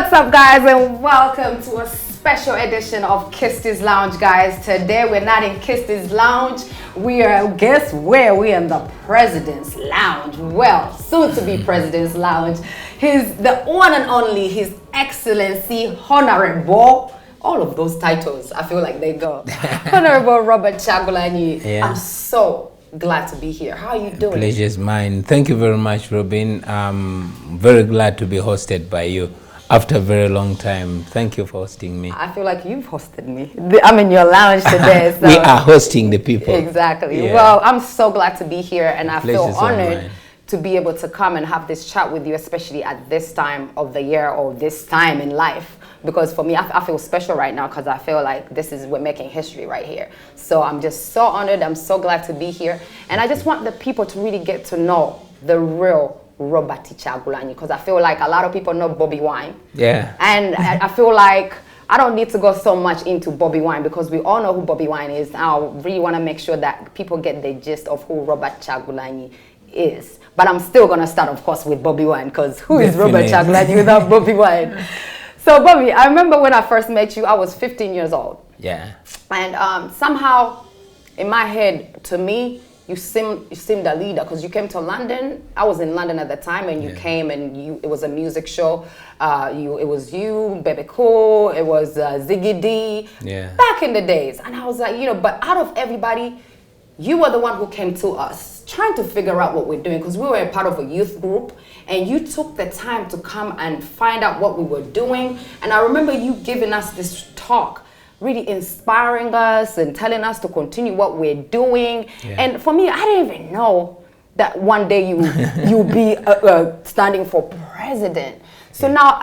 What's up, guys, and welcome to a special edition of Kisty's Lounge, guys. Today we're not in Kisty's Lounge. We are, guess where? We're in the President's Lounge. Well, soon to be President's Lounge. He's the one and only His Excellency Honorable. All of those titles, I feel like they go. Honorable Robert Kyagulanyi. Yeah. I'm so glad to be here. How are you doing? Pleasure's mine. Thank you very much, Robin. I'm very glad to be hosted by you after a very long time. Thank you for hosting me. I feel like you've hosted me. I'm in your lounge today. So. We are hosting the people. Exactly. Yeah. Well, I'm so glad to be here, and I feel Pleasure's all honored mine. to be able to come and have this chat with you, especially at this time of the year or this time in life. Because for me, I feel special right now because I feel like we're making history right here. So I'm just so honored. I'm so glad to be here. And I just want the people to really get to know the real Robert Kyagulanyi, because I feel like a lot of people know Bobi Wine. Yeah. And I feel like I don't need to go so much into Bobi Wine because we all know who Bobi Wine is. I really want to make sure that people get the gist of who Robert Kyagulanyi is. But I'm still going to start, of course, with Bobi Wine, because who is Robert Kyagulanyi without Bobi Wine? So, Bobi, I remember when I first met you, I was 15 years old. Yeah. And somehow, in my head, to me, you seemed a leader because you came to London. I was in London at the time, and you came, and it was a music show. It was you, Baby Cool, it was Ziggy D. Yeah. Back in the days, and I was like, but out of everybody, you were the one who came to us, trying to figure out what we're doing, because we were a part of a youth group, and you took the time to come and find out what we were doing. And I remember you giving us this talk, really inspiring us and telling us to continue what we're doing. Yeah. And for me, I didn't even know that one day you'll be standing for president. So now,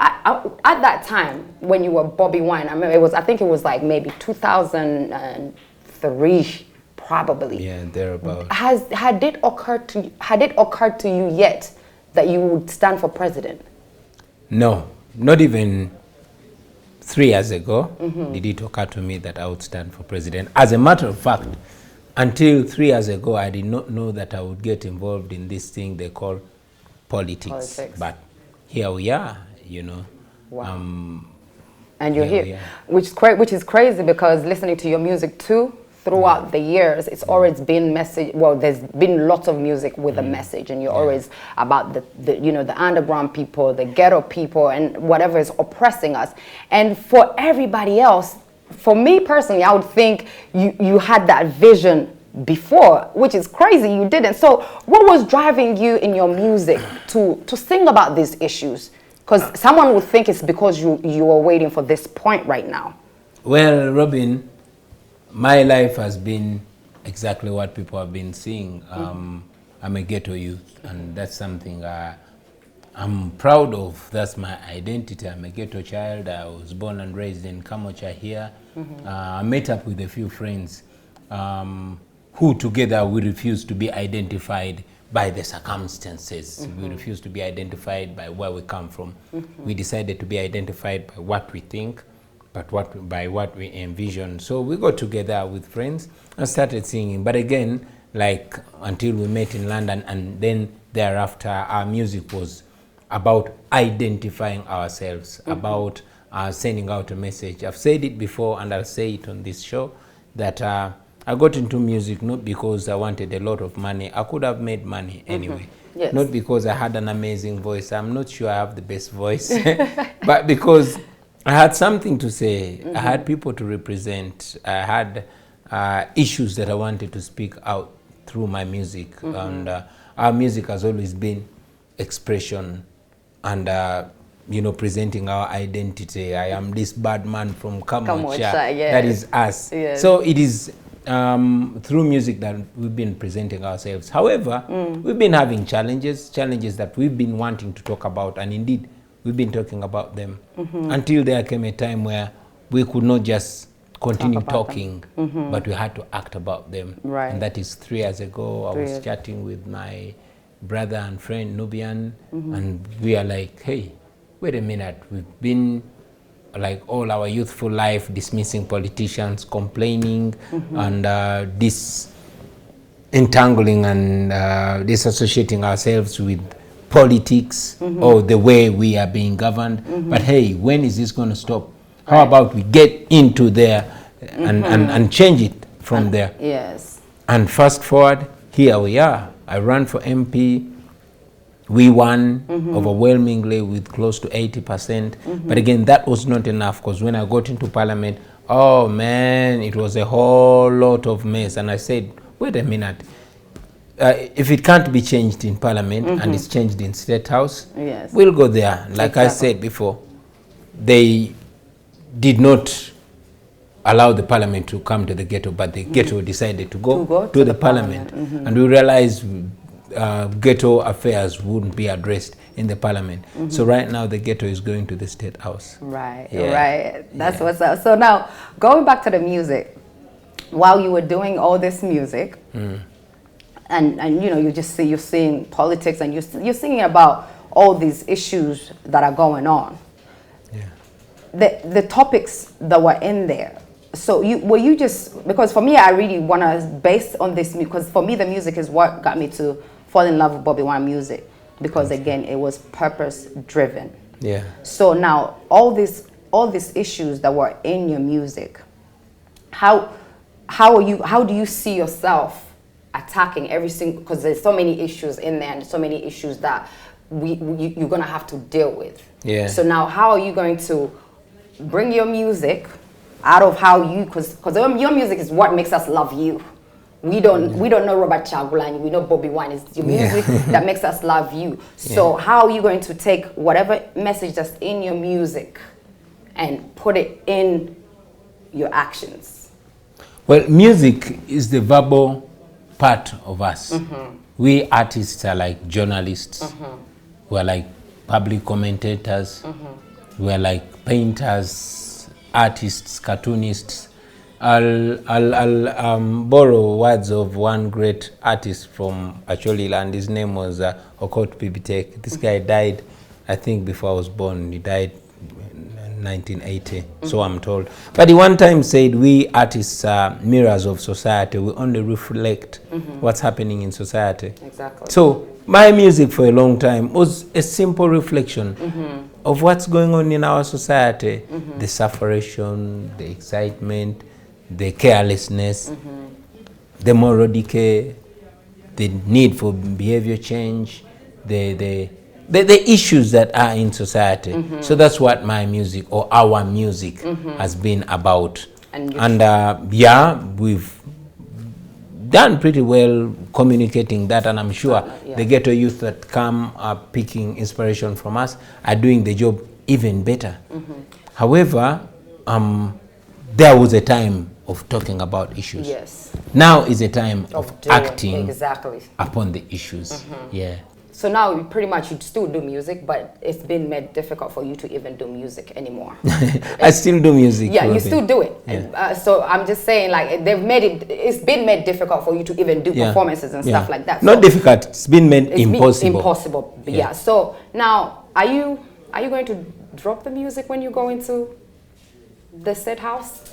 at that time, when you were Bobi Wine, I think it was like maybe 2003. Probably. Yeah, thereabout. Had it occurred to you yet that you would stand for president? No, not even 3 years ago did it occur to me that I would stand for president. As a matter of fact, until 3 years ago, I did not know that I would get involved in this thing they call politics. But here we are, Wow. And you're here. Which is crazy, because listening to your music too, throughout the years, it's always been message. Well, there's been lots of music with a message, and you're always about the underground people, the ghetto people, and whatever is oppressing us. And for everybody else, for me personally, I would think you had that vision before, which is crazy. You didn't. So, what was driving you in your music to sing about these issues? Because someone would think it's because you are waiting for this point right now. Well, Robin, my life has been exactly what people have been seeing. I'm a ghetto youth, and that's something I'm proud of. That's my identity. I'm a ghetto child. I was born and raised in Kamocha here. I met up with a few friends who together we refuse to be identified by the circumstances. We refuse to be identified by where we come from. We decided to be identified by what we think, but by what we envision. So we got together with friends and started singing. But again, like until we met in London, and then thereafter, our music was about identifying ourselves, about sending out a message. I've said it before, and I'll say it on this show, that I got into music not because I wanted a lot of money. I could have made money anyway. Yes. Not because I had an amazing voice. I'm not sure I have the best voice, but because I had something to say. I had people to represent. I had issues that I wanted to speak out through my music. And our music has always been expression and, presenting our identity. I am this bad man from Kamocha. Yes. That is us. Yes. So it is through music that we've been presenting ourselves. However, we've been having challenges that we've been wanting to talk about, and indeed, we've been talking about them until there came a time where we could not just continue talking, but we had to act about them. Right. And that is 3 years ago. I was chatting with my brother and friend Nubian, and we are like, hey, wait a minute. We've been like all our youthful life dismissing politicians, complaining, and disentangling and disassociating ourselves with politics or the way we are being governed. But hey, when is this going to stop? How about we get into there and change it from there? Yes. And fast forward, here we are. I ran for MP. We won overwhelmingly with close to 80%. But again, that was not enough, because when I got into parliament, oh man, it was a whole lot of mess. And I said, wait a minute. If it can't be changed in parliament and it's changed in state house, we'll go there. Like I said before, they did not allow the parliament to come to the ghetto, but the ghetto decided to go to the parliament. And we realized ghetto affairs wouldn't be addressed in the parliament. So right now the ghetto is going to the state house. Right, right. That's what's up. So now, going back to the music, while you were doing all this music, and you know, you're seeing politics, and you're singing about all these issues that are going on. The topics that were in there. So were you just, because for me, I really want to base on this, because for me the music is what got me to fall in love with Bobi Wine music, because again, it was purpose driven. Yeah. So now all these issues that were in your music, how do you see yourself attacking every single, because there's so many issues in there and so many issues that you're gonna have to deal with. Yeah. So now how are you going to bring your music out of how you, because your music is what makes us love you. We don't know Robert Kyagulanyi, we know Bobi Wine. Is your music that makes us love you. So how are you going to take whatever message that's in your music and put it in your actions? Well, music is the verbal part of us. We artists are like journalists. We're like public commentators. We're like painters, artists, cartoonists. I'll borrow words of one great artist from Acholiland. His name was Okot Pibitek. This guy died, I think, before I was born. He died in 1980, so I'm told. But he one time said, we artists are mirrors of society. We only reflect what's happening in society. Exactly. So my music for a long time was a simple reflection of what's going on in our society. The sufferation, the excitement, the carelessness, the moral decay, the need for behavior change, the issues that are in society. So that's what my music, or our music, has been about. And yeah, we've done pretty well communicating that, and I'm sure the ghetto youth that come are picking inspiration from us are doing the job even better. However, there was a time of talking about issues. Yes. Now is a time of acting upon the issues. Yeah. So now pretty much you still do music, but it's been made difficult for you to even do music anymore. I still do music. Yeah, you still do it. Yeah. So I'm just saying, like, it's been made difficult for you to even do performances and stuff like that. Not difficult, it's been made impossible. Impossible. Yeah. So now, are you going to drop the music when you go into the state house?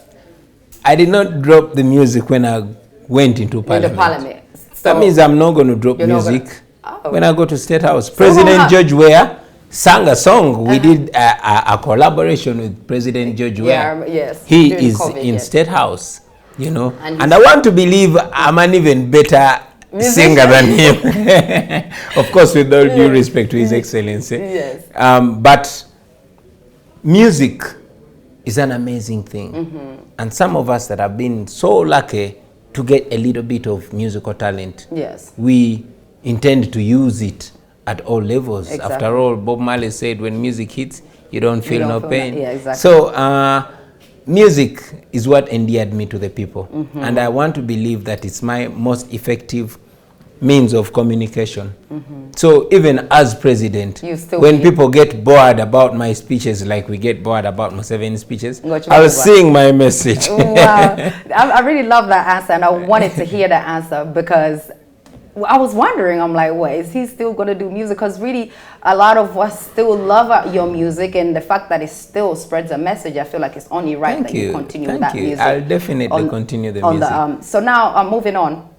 I did not drop the music when I went into parliament. So that means I'm not going to drop music when I go to state house. So President George Weah sang a song. We did a collaboration with President George Weah. Yes. He is in state house, you know, and I want to believe I'm an even better singer than him. Of course, with all due respect to His Excellency. Yes. But music is an amazing thing. And some of us that have been so lucky to get a little bit of musical talent, we intend to use it at all levels. After all, Bob Marley said, when music hits, you don't feel no pain. Yeah, exactly. So music is what endeared me to the people. And I want to believe that it's my most effective means of communication. So even as president, when people get bored about my speeches, like we get bored about Museveni's speeches, I'll sing my message. Wow. I really love that answer, and I wanted to hear that answer, because I was wondering, I'm like, what, is he still going to do music? Because really, a lot of us still love your music, and the fact that it still spreads a message, I feel like it's only right that you continue with that music. I'll definitely continue the music. So now, moving on.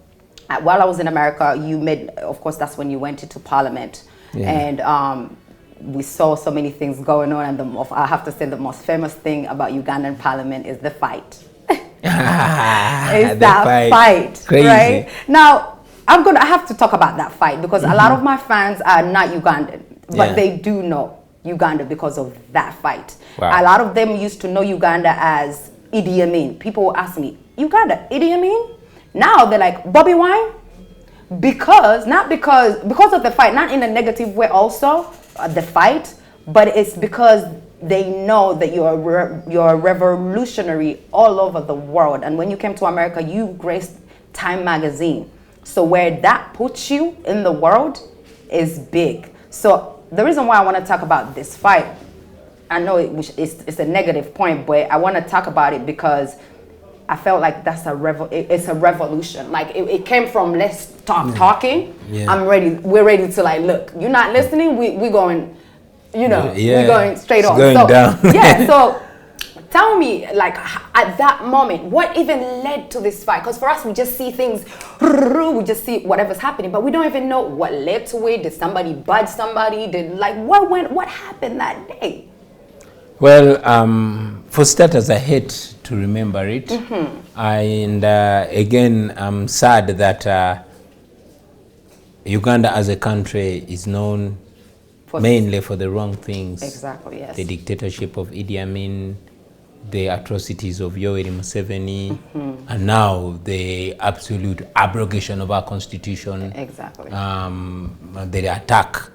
While I was in America, you made, of course, that's when you went into parliament. and we saw so many things going on, and I have to say the most famous thing about Ugandan parliament is the fight. It's that fight, crazy. Right? Now, I have to talk about that fight because a lot of my fans are not Ugandan, but they do know Uganda because of that fight. Wow. A lot of them used to know Uganda as Idi Amin. People will ask me, Uganda, Idi Amin? Now they're like, Bobi Wine? Because of the fight, not in a negative way also, the fight, but it's because they know that you're a revolutionary all over the world. And when you came to America, you graced Time magazine. So where that puts you in the world is big. So the reason why I want to talk about this fight, I know it's a negative point, but I want to talk about it because I felt like that's it's a revolution. Like it came from let's stop talking. Yeah. We're ready to like, look, you're not listening. We're going, we're going straight on. Going down. So tell me, like at that moment, what even led to this fight? Because for us, we just see things, we just see whatever's happening, but we don't even know what led to it. Did somebody budge somebody? What happened that day? Well, for starters, I hate to remember it. And again, I'm sad that Uganda as a country is known mainly for the wrong things. Exactly, yes. The dictatorship of Idi Amin, the atrocities of Yoweri Museveni, and now the absolute abrogation of our constitution. Exactly. The attack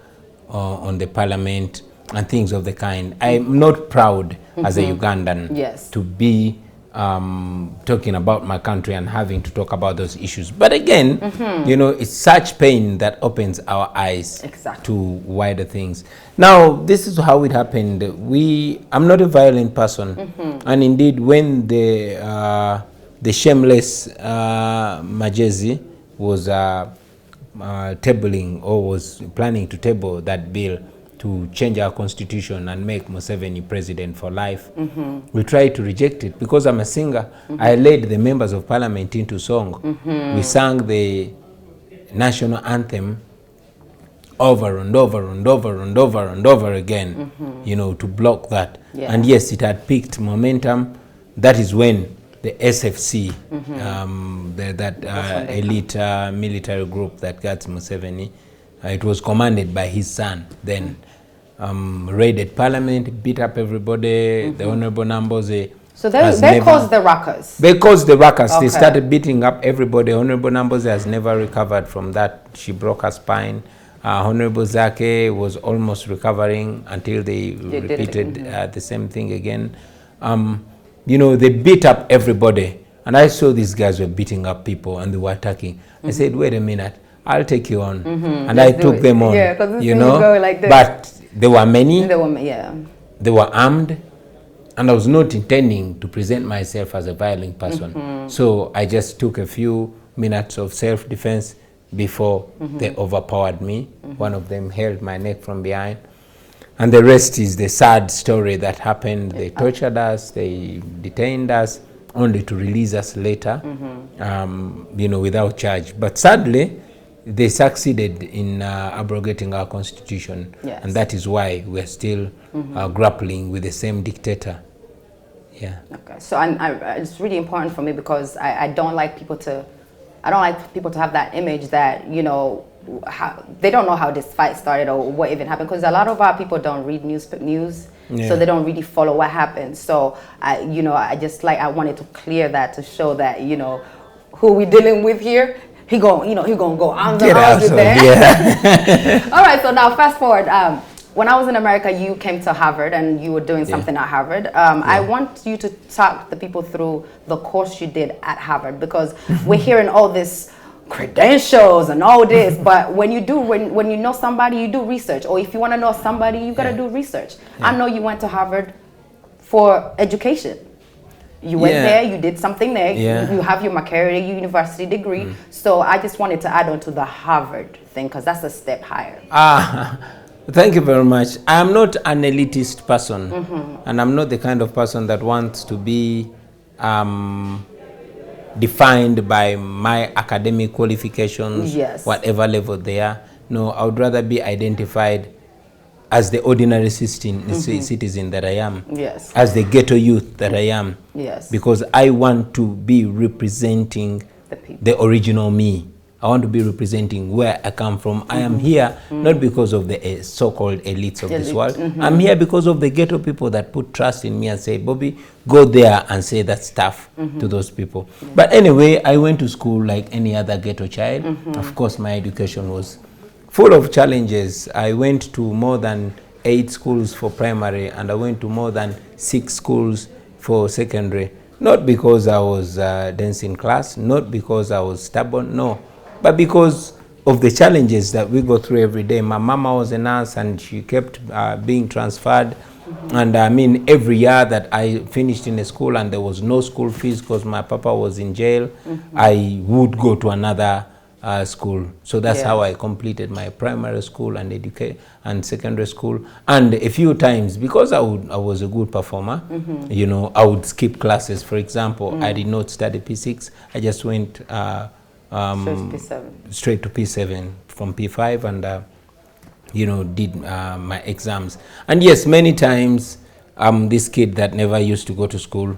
on the parliament and things of the kind. I'm not proud as a Ugandan to be talking about my country and having to talk about those issues. But again, it's such pain that opens our eyes to wider things. Now, this is how it happened. I'm not a violent person. And indeed, when the shameless Majezi was tabling or was planning to table that bill to change our constitution and make Museveni president for life, we tried to reject it. Because I'm a singer, I led the members of parliament into song. We sang the national anthem over and over and over and over and over again, to block that. And yes, it had picked momentum. That is when the SFC, that elite military group that guards Museveni, it was commanded by his son then, raided parliament, beat up everybody, the Honorable Namboze. So they caused the ruckus? They caused the ruckus. They started beating up everybody. Honorable Namboze has never recovered from that. She broke her spine. Honorable Zake was almost recovering until they repeated the same thing again. They beat up everybody. And I saw these guys were beating up people and they were attacking. I said, wait a minute, I'll take you on. And I took them on. Yeah, because you go like this. But there were many. They were armed. And I was not intending to present myself as a violent person. So I just took a few minutes of self-defense before they overpowered me. One of them held my neck from behind. And the rest is the sad story that happened. They tortured us, they detained us, only to release us later, without charge. But sadly, they succeeded in abrogating our constitution. And that is why we're still grappling with the same dictator. Yeah. Okay. So it's really important for me because I don't like people to have that image that, they don't know how this fight started or what even happened, because a lot of our people don't read news, so they don't really follow what happened. So I wanted to clear that to show that, who we dealing with here. He gonna go on the road with that. Yeah. All right. So now fast forward. When I was in America, you came to Harvard and you were doing something at Harvard. I want you to talk the people through the course you did at Harvard, because we're hearing all this credentials and all this, but when you know somebody, you do research. Or if you want to know somebody, you got to do research. I know you went to Harvard for education. You went there, you did something there, you have your McCary University degree. So I just wanted to add on to the Harvard thing, because that's a step higher. Thank you very much. I'm not an elitist person, and I'm not the kind of person that wants to be defined by my academic qualifications, whatever level they are. No, I would rather be identified as the ordinary citizen that I am, yes, as the ghetto youth that I am, yes, because I want to be representing the original me. I want to be representing where I come from. I am here not because of the so-called elites of this world. I'm here because of the ghetto people that put trust in me and say, Bobby, go there and say that stuff to those people. But anyway, I went to school like any other ghetto child. Of course, my education was full of challenges. I went to more than 8 schools for primary, and I went to more than 6 schools for secondary. Not because I was dense in class, not because I was stubborn, no, but because of the challenges that we go through every day. My mama was a nurse, and she kept being transferred. And I mean, every year that I finished in a school and there was no school fees because my papa was in jail, I would go to another school. So that's how I completed my primary school and secondary school. And a few times, because I was a good performer, you know, I would skip classes. For example, I did not study P6. I just went straight to P7 from P5, and you know, did my exams. And yes, many times I'm this kid that never used to go to school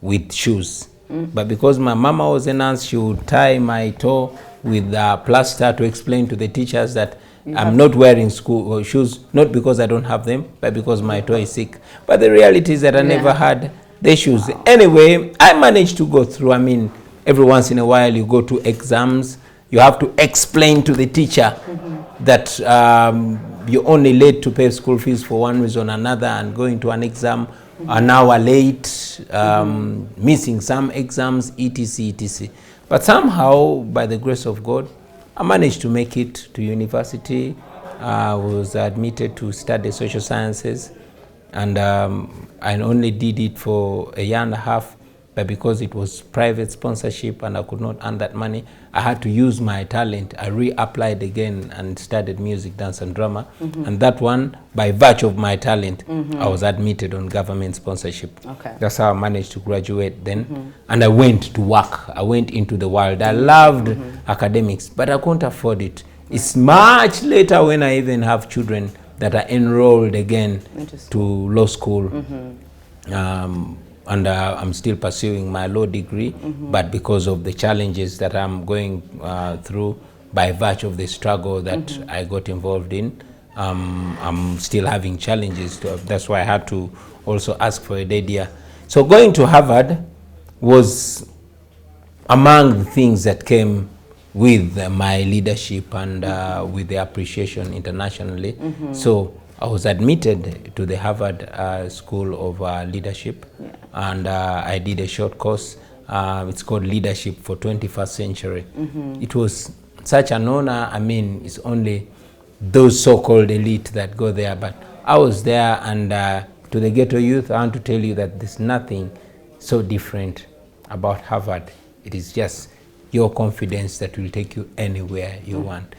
with shoes. But because my mama was a nurse, she would tie my toe with plaster to explain to the teachers that I'm not wearing school shoes, not because I don't have them, but because my toe is sick. But the reality is that I never had the shoes. Anyway, I managed to go through. I mean, every once in a while you go to exams, you have to explain to the teacher that you're only late to pay school fees for one reason or another, and going to an exam an hour late, missing some exams, etc, etc. But somehow, by the grace of God, I managed to make it to university. I was admitted to study social sciences, and I only did it for a year and a half. But because it was private sponsorship and I could not earn that money, I had to use my talent. I reapplied again and studied music, dance and drama. And that one, by virtue of my talent, I was admitted on government sponsorship. That's how I managed to graduate then. And I went to work. I went into the world. I loved academics, but I couldn't afford it. It's much later when I even have children that are enrolled again to law school. And I'm still pursuing my law degree, but because of the challenges that I'm going through by virtue of the struggle that I got involved in, I'm still having challenges. That's why I had to also ask for a dead year. So going to Harvard was among the things that came with my leadership and with the appreciation internationally. So I was admitted to the Harvard School of Leadership, and I did a short course. It's called Leadership for 21st Century. It was such an honor. I mean, it's only those so-called elite that go there, but I was there, and to the ghetto youth, I want to tell you that there's nothing so different about Harvard. It is just your confidence that will take you anywhere you want.